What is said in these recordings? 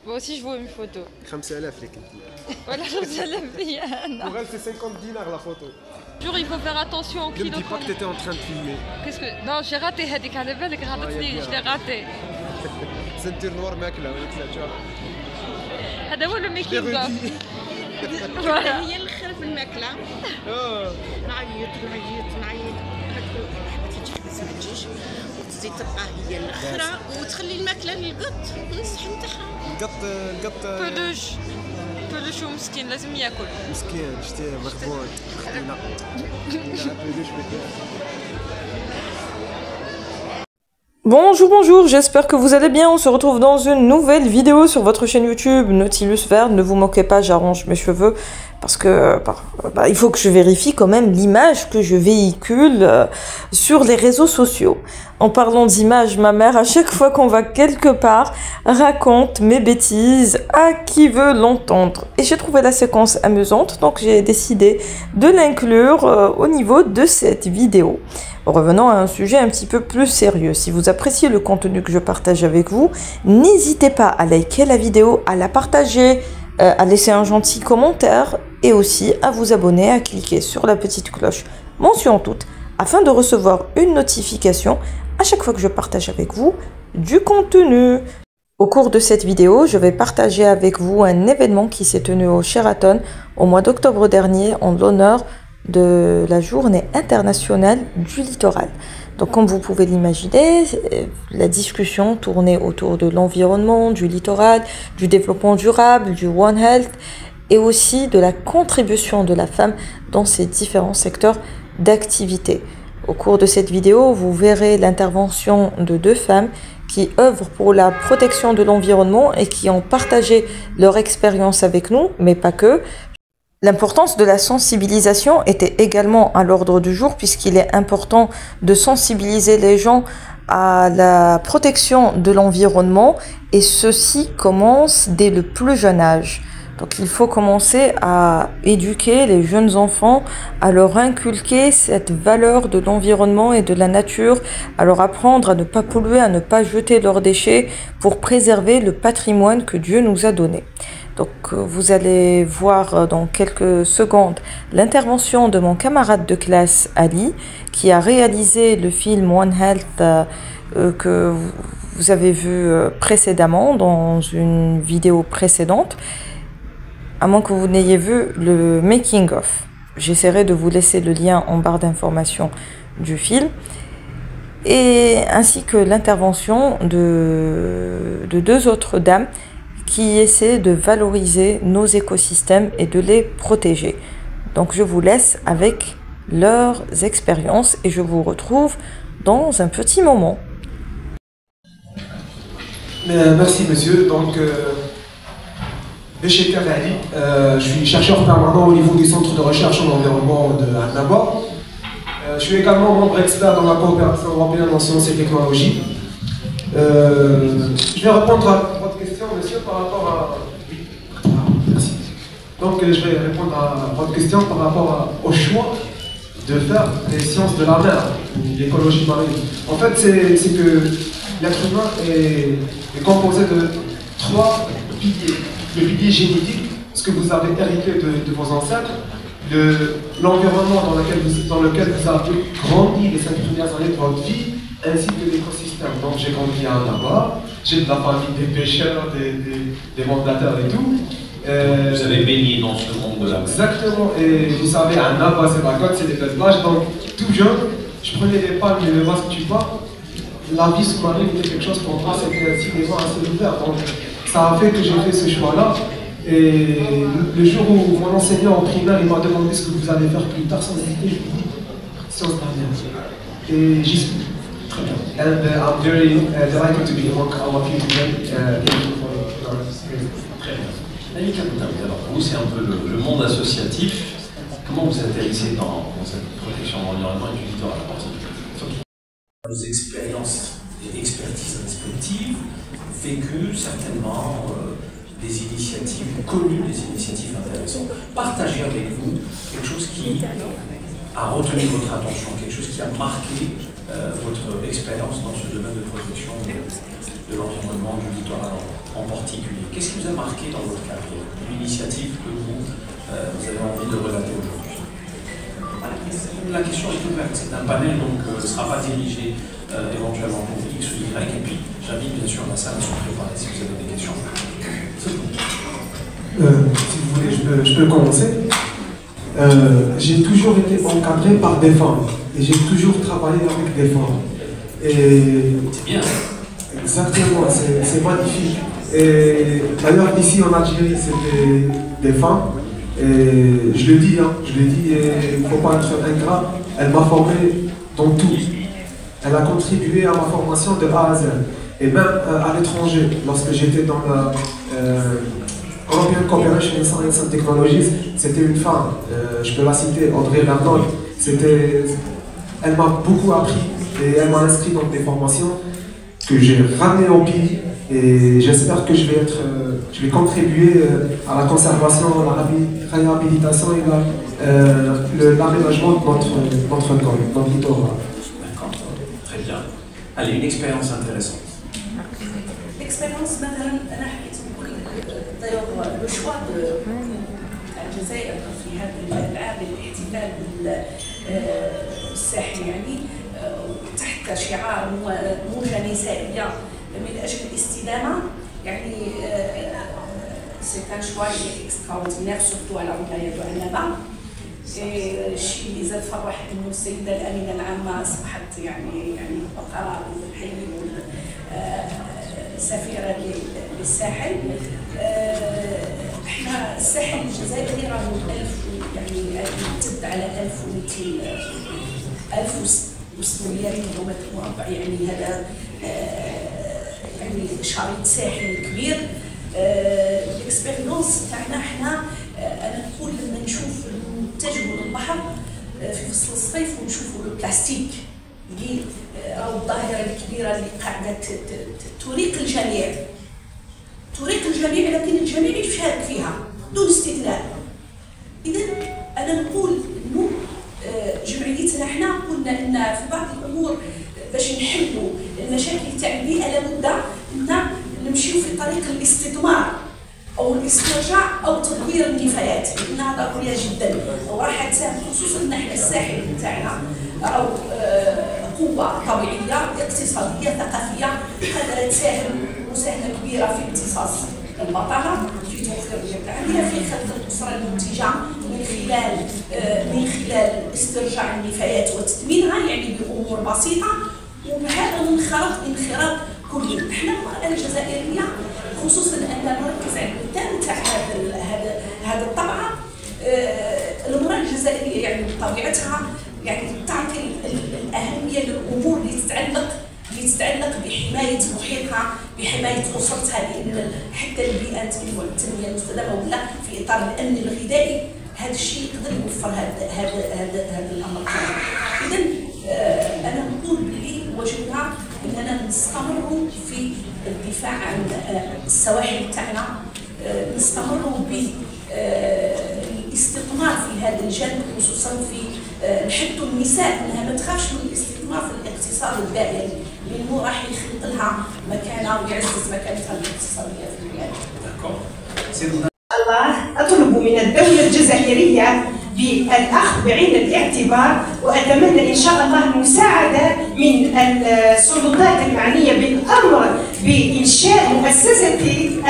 Moi aussi, je veux une photo. 5000 لك. Voilà, je sais la Pour elle, c'est 50 dinars la photo. Toujours, il faut faire attention au Ne kilo. me dis pas que t'étais en train de filmer. Qu'est-ce que... Non, j'ai raté هذيك على بالك غلطتني je l'ai raté. Ceinture noire ماكلة ولا tu vois. هذا هو الميكينغ اوف. هي الاخر في الماكله. نعيط تجهز الدجاج وتزيد تبقى هي الاخرى وتخلي الماكله للقط الصحن تاعها. القط بلوش ومسكين لازم ياكل. مسكين شتي مخبون خدينا. بلوش Bonjour, bonjour, j'espère que vous allez bien. On se retrouve dans une nouvelle vidéo sur votre chaîne YouTube Nautilus Vert. Ne vous moquez pas, j'arrange mes cheveux parce que il faut que je vérifie quand même l'image que je véhicule sur les réseaux sociaux. En parlant d'image, ma mère, à chaque fois qu'on va quelque part, raconte mes bêtises à qui veut l'entendre. Et j'ai trouvé la séquence amusante, donc j'ai décidé de l'inclure au niveau de cette vidéo. Revenons à un sujet un petit peu plus sérieux. Si vous appréciez le contenu que je partage avec vous, n'hésitez pas à liker la vidéo, à la partager, à laisser un gentil commentaire et aussi à vous abonner, à cliquer sur la petite cloche mention toute afin de recevoir une notification à chaque fois que je partage avec vous du contenu. Au cours de cette vidéo, je vais partager avec vous un événement qui s'est tenu au Sheraton au mois d'octobre dernier en l'honneur de la journée internationale du littoral. Donc comme vous pouvez l'imaginer, la discussion tournait autour de l'environnement, du littoral, du développement durable, du One Health et aussi de la contribution de la femme dans ces différents secteurs d'activité. Au cours de cette vidéo, vous verrez l'intervention de deux femmes qui œuvrent pour la protection de l'environnement et qui ont partagé leur expérience avec nous, mais pas que. L'importance de la sensibilisation était également à l'ordre du jour puisqu'il est important de sensibiliser les gens à la protection de l'environnement et ceci commence dès le plus jeune âge. Donc il faut commencer à éduquer les jeunes enfants, à leur inculquer cette valeur de l'environnement et de la nature, à leur apprendre à ne pas polluer, à ne pas jeter leurs déchets pour préserver le patrimoine que Dieu nous a donné. Donc vous allez voir dans quelques secondes l'intervention de mon camarade de classe Ali qui a réalisé le film One Health que vous avez vu précédemment dans une vidéo précédente, à moins que vous n'ayez vu le making of. J'essaierai de vous laisser le lien en barre d'information du film et ainsi que l'intervention de deux autres dames qui essaient de valoriser nos écosystèmes et de les protéger. Donc je vous laisse avec leurs expériences et je vous retrouve dans un petit moment. Merci monsieur. Donc, Béché Ali, je suis chercheur permanent au niveau du centre de recherche en environnement de Annaba. Je suis également membre expert dans la coopération européenne en sciences et technologies. Je vais répondre à votre question, monsieur, par rapport à... Merci. Donc, je vais répondre à votre question par rapport au choix de faire des sciences de la mer, l'écologie marine. En fait, c'est que l'être humain est composé de trois piliers. Le pilier génétique, ce que vous avez hérité de vos ancêtres, l'environnement dans lequel vous avez grandi les 5 premières années de votre vie, ainsi que l'écosystème. Donc j'ai grandi à Annaba, j'ai de la famille des pêcheurs, des mandateurs et tout. Vous avez baigné dans ce monde de la mer. Exactement, et vous savez, Annaba c'est la côte, c'est des belles plages, donc tout jeune, je prenais des palmes et des vases de tuba. La vie sous-marine était quelque chose pour moi, c'était un cinéma assez ouvert. Donc ça a fait que j'ai fait ce choix-là. Et le jour où mon enseignant en primaire il m'a demandé ce que vous allez faire plus tard, sans hésiter, je lui ai dit sciences de la mer. Et j'y suis. Très bien. And I'm very delighted to be among all of you today. Très bien. Annika Boutaoui, alors vous, c'est un peu le monde associatif. Comment vous atterrissez dans cette protection de l'environnement et du littoral à partir de vos expériences et expertises respectives, vécues certainement des initiatives connues, des initiatives intéressantes. Partagez avec vous quelque chose qui a retenu votre attention, quelque chose qui a marqué votre expérience dans ce domaine de protection de de l'environnement du littoral en particulier. Qu'est-ce qui vous a marqué dans votre carrière, l'initiative que vous avez envie de relater aujourd'hui? Voilà, la question est ouverte, c'est un panel, donc ne sera pas dirigé éventuellement pour X ou Y, et puis j'invite bien sûr la salle à se préparer si vous avez des questions. Si vous voulez, je peux commencer. J'ai toujours été encadré par des femmes et j'ai toujours travaillé avec des femmes. C'est bien. Exactement, c'est magnifique. Et d'ailleurs, ici en Algérie, c'était des femmes. Et je le dis, il ne faut pas être ingrat. Elle m'a formé dans tout. Elle a contribué à ma formation de A à Z. Et même à l'étranger, lorsque j'étais dans la European Cooperation in Science and Technologies, c'était une femme. Je peux la citer, Audrey Arnold. Elle m'a beaucoup appris et elle m'a inscrit dans des formations que j'ai ramenées au pays. Et j'espère que je vais contribuer à la conservation, à la réhabilitation et l'aménagement de notre col, notre littoral. D'accord, très bien. Allez, une expérience intéressante. L'expérience, مثلا أنا حكيت بقول لو شوا الجزائر في هذا العام الاحتفال بالساحل يعني تحت شعار موجة نسائية من أجل الاستدامة يعني c'est un choix extraordinaire surtout على ولاية عنابة. الشيء اللي زاد فرح انه السيدة الأمينة العامة أصبحت يعني بقرة الحي سفيرة للساحل. احنا الساحل الجزائري راه يعني يمتد على 1600 كيلومتر مربع، يعني هذا يعني شريط ساحل كبير. الاكسبيريونس تاعنا احنا انا نقول لما نشوف نتجهوا للبحر في فصل الصيف ونشوفوا البلاستيك اللي راهو الظاهره الكبيره اللي قاعده تريق الجميع، لكن الجميع يشارك فيها دون استثناء. اذا انا نقول انه جمعيتنا احنا قلنا ان في بعض الامور باش نحلوا المشاكل تاع البيئه لابد ان نمشيو في طريق الاستثمار او الاسترجاع او تطوير النفايات، لانها ضروريه جدا وراح تساهم خصوصا ان احنا الساحل تاعنا او قوه طبيعيه اقتصاديه ثقافيه قادره تساهم مساهمه كبيره في امتصاص البطاله، في توفير التعليم، في خلق الاسره المنتجه من خلال استرجاع النفايات وتثمينها يعني بامور بسيطه، وبهذا انخراط كلي. احنا المراه الجزائريه خصوصا ان نركز على القدام تاع هذا الطبعه، المراه الجزائريه يعني بطبيعتها يعني تعطي الاهميه للامور اللي تتعلق بحمايه محيطها، بحمايه اسرتها، لان حتى البيئه والتنميه المستدامه ولا في اطار الامن الغذائي هذا الشيء يقدر يوفر هذا الامر. اذا انا نقول بلي واجبنا اننا نستمروا في الدفاع عن السواحل تاعنا، نستمروا بالاستثمار في هذا الجانب، خصوصا في نحثوا النساء انها ما تخافش من الاستثمار في الاقتصاد الدائري، لانه راح يخلق لها مكانه ويعزز مكانتها الاقتصاديه في البلاد. الله اطلب من الدوله الجزائريه بالأخذ بعين الاعتبار، وأتمنى إن شاء الله المساعدة من السلطات المعنية بالأمر بإنشاء مؤسسة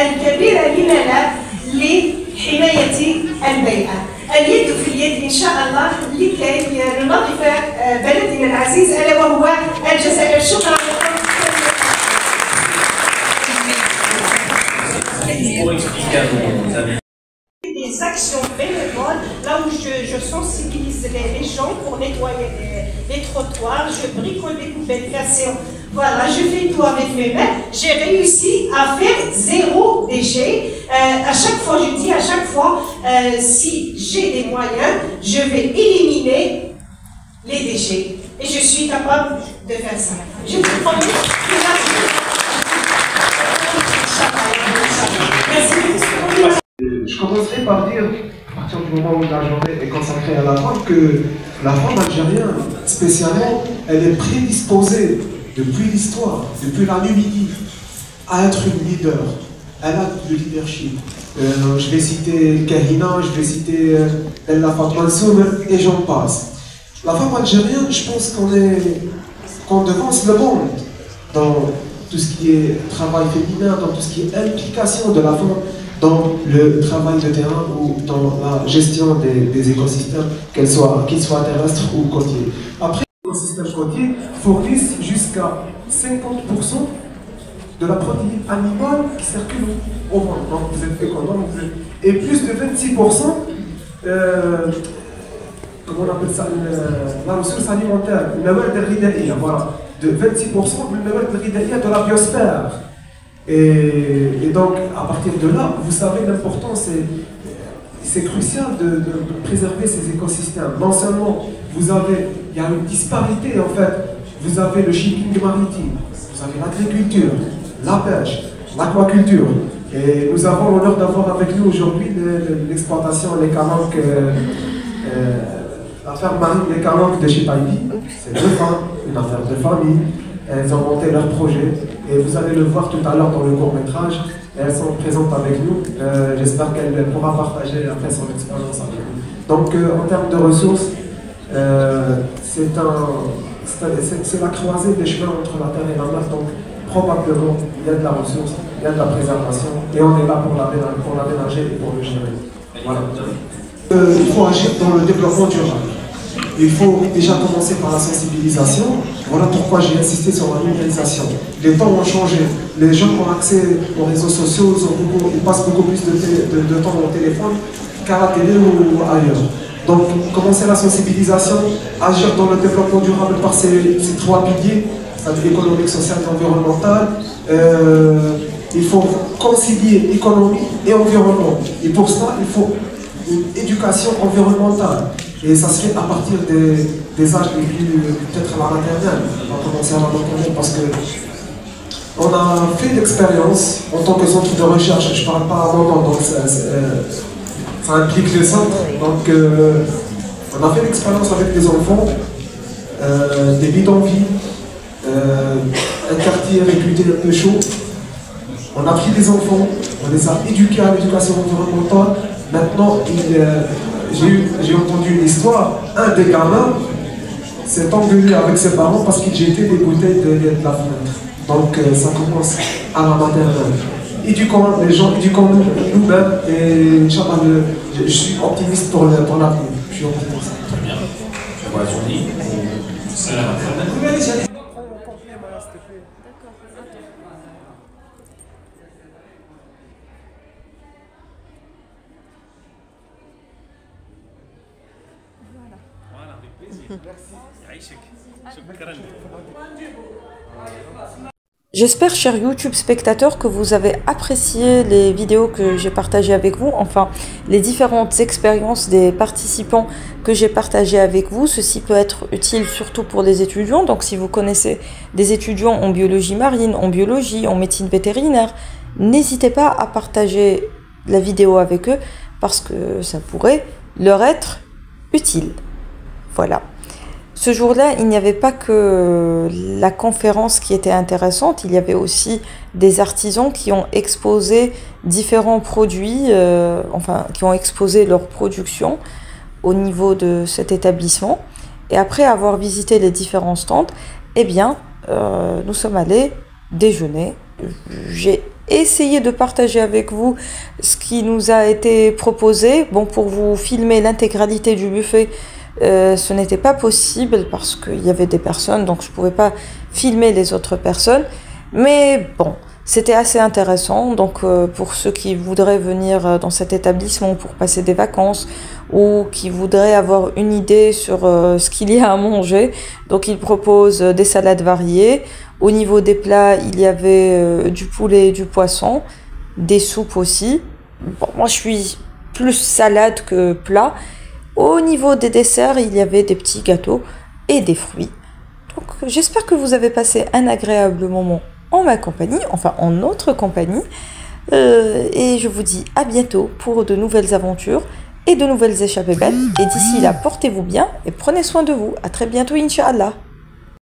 الكبيرة لنا لحماية البيئة. اليد في اليد إن شاء الله لكي ننظف بلدنا العزيز ألا وهو الجزائر. شكرا. Des actions bénévoles, là où je sensibilise les gens pour nettoyer les trottoirs, je bricole des poubelles cassées. Voilà, je fais tout avec mes mains. J'ai réussi à faire 0 déchet. À chaque fois, je dis à chaque fois, si j'ai des moyens, je vais éliminer les déchets. Et je suis capable de faire ça. Je vous promets que là, merci. Je commencerai par dire, à partir du moment où la journée est consacrée à la femme, que la femme algérienne, spécialement, elle est prédisposée depuis l'histoire, depuis la Numidie, à être une leader. Elle a du leadership. Je vais citer Kahina, je vais citer Ella Fatma Soum, et j'en passe. La femme algérienne, je pense qu'on devance le monde dans tout ce qui est travail féminin, dans tout ce qui est implication de la femme dans le travail de terrain ou dans la gestion des écosystèmes, qu'ils soient terrestres ou côtiers. Après, les écosystèmes côtiers fournissent jusqu'à 50% de la protéine animale qui circule au monde. Donc vous êtes économe, et plus de 26%, comment on appelle ça, la ressource alimentaire, voilà, de 26% de la biosphère. Et donc, à partir de là, vous savez l'importance, c'est crucial de préserver ces écosystèmes. Non seulement il y a une disparité en fait, vous avez le shipping maritime, vous avez l'agriculture, la pêche, l'aquaculture. Et nous avons l'honneur d'avoir avec nous aujourd'hui l'exploitation, les calanques, la ferme marine des calanques de chez Taïbi. C'est deux femmes, une affaire de famille. Elles ont monté leur projet et vous allez le voir tout à l'heure dans le court-métrage. Elles sont présentes avec nous. J'espère qu'elle pourra partager après son expérience avec nous. Donc, en termes de ressources, c'est la croisée des chemins entre la terre et la mer. Donc, probablement, il y a de la ressource, il y a de la préservation et on est là pour l'aménager et pour le gérer. Voilà. Il faut agir dans le développement durable. Il faut déjà commencer par la sensibilisation. Voilà pourquoi j'ai insisté sur la numérisation. Les temps ont changé. Les gens ont accès aux réseaux sociaux, ils passent beaucoup plus de temps au téléphone qu'à la télé ou ailleurs. Donc, commencer la sensibilisation, agir dans le développement durable par ces trois piliers, c'est-à-dire économique, social et environnemental. Il faut concilier économie et environnement. Et pour cela, il faut une éducation environnementale. Et ça se fait à partir des âges les plus, peut-être à la maternelle. On va commencer à la maternelle parce que on a fait l'expérience en tant que centre de recherche. Je ne parle pas à mon nom, donc ça implique les centres. Donc on a fait l'expérience avec des enfants, des bidonvilles, un quartier réputé un peu chaud. On a pris des enfants, on les a éduqués à l'éducation environnementale. Maintenant, j'ai entendu une histoire, un des gamins s'est engueulé avec ses parents parce qu'il jetait des bouteilles de lait de la fenêtre. Donc ça commence à la maternelle. Éduquons les gens, éduquons nous-mêmes et Inch'Allah, je suis optimiste pour l'avenir. Je suis optimiste. Très bien. Je vois Johnny. C'est la maternelle. J'espère, chers YouTube spectateurs, que vous avez apprécié les vidéos que j'ai partagées avec vous, enfin les différentes expériences des participants que j'ai partagées avec vous. Ceci peut être utile surtout pour les étudiants, donc si vous connaissez des étudiants en biologie marine, en biologie, en médecine vétérinaire, n'hésitez pas à partager la vidéo avec eux parce que ça pourrait leur être utile. Voilà. Ce jour-là, il n'y avait pas que la conférence qui était intéressante, il y avait aussi des artisans qui ont exposé différents produits, qui ont exposé leur production au niveau de cet établissement. Et après avoir visité les différents stands, eh bien, nous sommes allés déjeuner. J'ai essayé de partager avec vous ce qui nous a été proposé. Bon, pour vous filmer l'intégralité du buffet, ce n'était pas possible parce qu'il y avait des personnes, donc je ne pouvais pas filmer les autres personnes. Mais bon, c'était assez intéressant. Donc pour ceux qui voudraient venir dans cet établissement pour passer des vacances ou qui voudraient avoir une idée sur ce qu'il y a à manger, donc ils proposent des salades variées. Au niveau des plats, il y avait du poulet et du poisson, des soupes aussi. Bon, moi je suis plus salade que plat. Au niveau des desserts, il y avait des petits gâteaux et des fruits. Donc j'espère que vous avez passé un agréable moment en ma compagnie, enfin en notre compagnie. Et je vous dis à bientôt pour de nouvelles aventures et de nouvelles échappées belles. Et d'ici là, portez-vous bien et prenez soin de vous. À très bientôt, Inch'Allah.